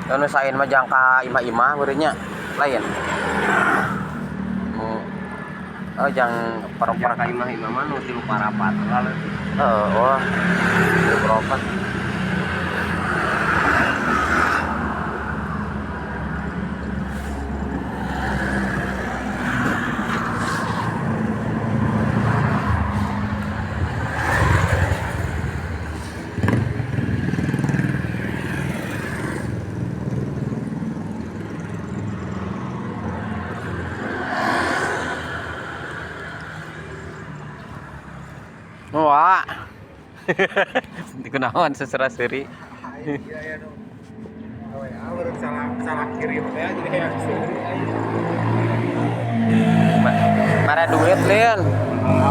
anu sain mah jangka imah-imah beureunnya lain. Oh jang Jangka imah-imah mah nu 3 parapat lalu. wah. 3 wah. Dikunaon sesera-seri. Iya nu. Urang salah kirim teh jadi kayak seueur. Mara duit, Lin.